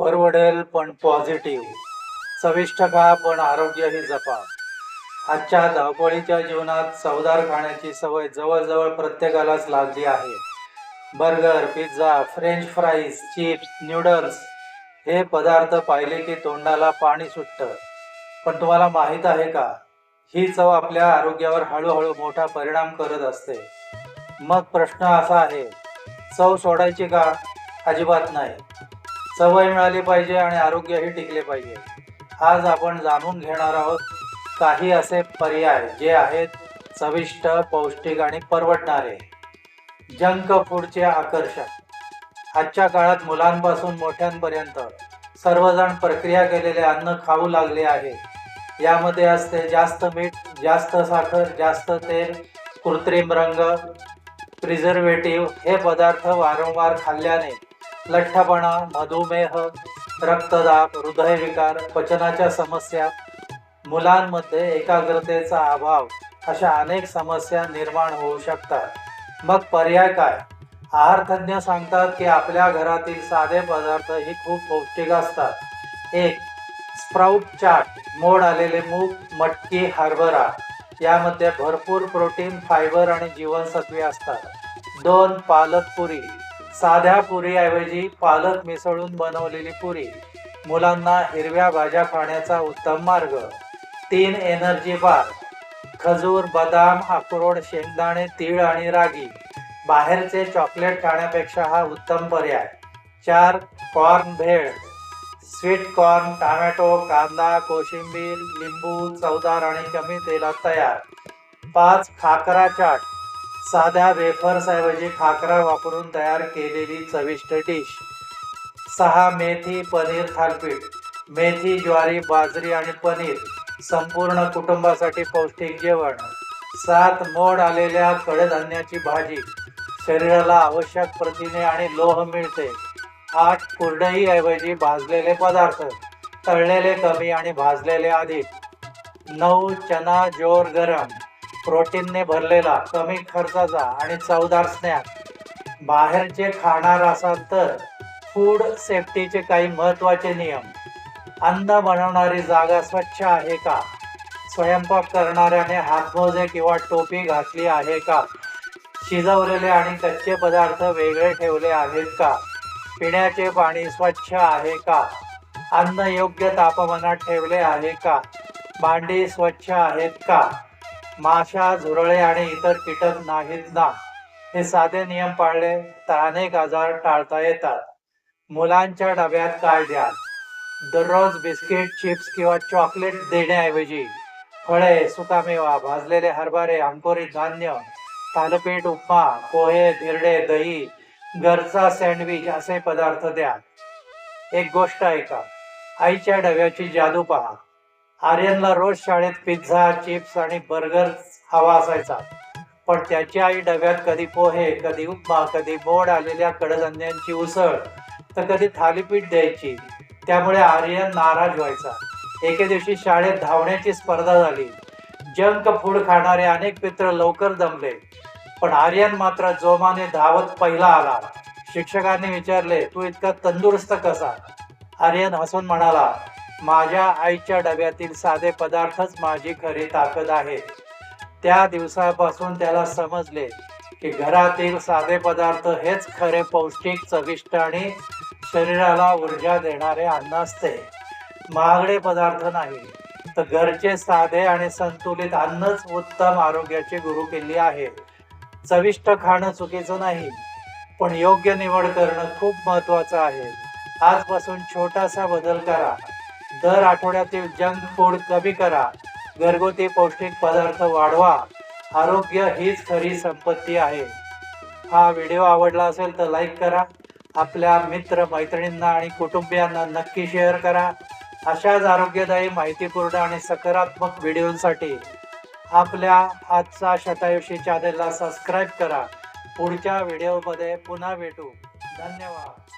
परवडेल पण पॉझिटिव्ह, चविष्ट खा पण आरोग्यही जपा. आजच्या धावपळीच्या जीवनात चवदार खाण्याची सवय जवळजवळ प्रत्येकालाच लागली आहे. Burger, pizza, French fries, chips, noodles हे पदार्थ पाहिले की तोंडाला पाणी सुटतं. पण तुम्हाला माहीत आहे का, ही चव आपल्या आरोग्यावर हळूहळू मोठा परिणाम करत असते. मग प्रश्न असा आहे, चव सोडायची का? अजिबात नाही. सवय मिळाली पाहिजे आणि आरोग्यही टिकले पाहिजे. आज आपण जाणून घेणार आहोत काही असे पर्याय जे आहेत चविष्ट, पौष्टिक आणि परवडणारे. जंक फूडचे आकर्षण. आजच्या काळात मुलांपासून मोठ्यांपर्यंत सर्वजण प्रक्रिया केलेले अन्न खाऊ लागले आहेत. यामध्ये असते जास्त मीठ, जास्त साखर, जास्त तेल, कृत्रिम रंग, प्रिझर्वेटिव्ह. हे पदार्थ वारंवार खाल्ल्याने लठ्ठपणा, मधुमेह, रक्तदाब, हृदयविकार, पचनाच्या समस्या, मुलांमध्ये एकाग्रतेचा अभाव अशा अनेक समस्या निर्माण होऊ शकतात. मग पर्याय काय? आहारतज्ञ सांगतात की आपल्या घरातील साधे पदार्थ ही खूप पौष्टिक असतात. 1. स्प्राउट चाट. मोड आलेले मूग, मटकी, हरभरा यामध्ये भरपूर प्रोटीन, फायबर आणि जीवनसत्वे असतात. 2. पालक पुरी. साध्या पुरीऐवजी पालक मिसळून बनवलेली पुरी मुलांना हिरव्या भाज्या खाण्याचा उत्तम मार्ग. 3. Energy bar. खजूर, बदाम, अक्रोड, शेंगदाणे, तीळ आणि रागी. बाहेरचे चॉकलेट खाण्यापेक्षा हा उत्तम पर्याय. 4. कॉर्न भेळ. स्वीट कॉर्न, टोमॅटो, कांदा, कोशिंबीर, लिंबू, चवदार आणि कमी तेलात तयार. 5. खाकरा चाट. साध्या वेफर्सऐवजी खाकरा वापरून तयार केलेली चविष्ट डिश. 6. मेथी पनीर थालीपीठ. मेथी, ज्वारी, बाजरी आणि पनीर संपूर्ण कुटुंबासाठी पौष्टिक जेवण. 7. मोड आलेल्या कडधान्याची भाजी. शरीराला आवश्यक प्रथिने आणि लोह मिळते. 8. कुरडईऐवजी भाजलेले पदार्थ. तळलेले कमी आणि भाजलेले अधिक. 9. चना जोर गरम. प्रोटीनने भरलेला, कमी खर्चाचा आणि चवदार स्नॅक. बाहेरचे खाणार असाल तर फूड सेफ्टीचे काही महत्त्वाचे नियम. अन्न बनवणारी जागा स्वच्छ आहे का? स्वयंपाक करणाऱ्याने हातमोजे किंवा टोपी घातली आहे का? शिजवलेले आणि कच्चे पदार्थ वेगळे ठेवले आहेत का? पिण्याचे पाणी स्वच्छ आहे का? अन्न योग्य तापमानात ठेवले आहे का? भांडी स्वच्छ आहेत का? माशा, झुरळे आणि इतर कीटक नाहीत ना? हे साधे नियम पाळले तर अनेक आजार टाळता येतात. मुलांच्या डब्यात काय द्या? दररोज बिस्किट, चिप्स किंवा चॉकलेट देण्याऐवजी फळे, सुकामेवा, भाजलेले हरभरे, अंकुरित धान्य, थालीपीठ, उपमा, पोहे, धिरडे, दही, घरचा सँडविच असे पदार्थ द्या. एक गोष्ट ऐका, आईच्या डब्याची जादू पहा. आर्यनला रोज शाळेत पिझ्झा, चिप्स आणि बर्गर हवा असायचा. पण त्याची आई डब्यात कधी पोहे, कधी उपमा, कधी मोड आलेल्या कडधान्यांची उसळ तर कधी थालीपीठ द्यायची. त्यामुळे आर्यन नाराज व्हायचा. एके दिवशी शाळेत धावण्याची स्पर्धा झाली. जंक फूड खाणारे अनेक मित्र लवकर दमले, पण आर्यन मात्र जोमाने धावत पहिला आला. शिक्षकांनी विचारले, तू इतका तंदुरुस्त कसा? आर्यन हसून म्हणाला, माझ्या आईच्या डब्यातील साधे पदार्थच माझी खरी ताकद आहे. त्या दिवसापासून त्याला समजले की घरातील साधे पदार्थ हेच खरे पौष्टिक, चविष्ट आणि शरीराला ऊर्जा देणारे अन्न असते. महागडे पदार्थ नाही, तर घरचे साधे आणि संतुलित अन्नच उत्तम आरोग्याची गुरुकिल्ली आहे. चविष्ट खाणं चुकीचं नाही, पण योग्य निवड करणं खूप महत्त्वाचं आहे. आजपासून छोटासा बदल करा. दर आठवड्यातील जंक फूड कमी करा. घरगुती पौष्टिक पदार्थ वाढवा. आरोग्य हीच खरी संपत्ती आहे. हा व्हिडिओ आवडला असेल तर लाईक करा. आपल्या मित्र, मैत्रिणींना आणि कुटुंबियांना नक्की शेअर करा. अशाच आरोग्यदायी, माहितीपूर्ण आणि सकारात्मक व्हिडिओसाठी आपल्या आजचा शतायुषी चॅनेलला सबस्क्राईब करा. पुढच्या व्हिडिओमध्ये पुन्हा भेटू. धन्यवाद.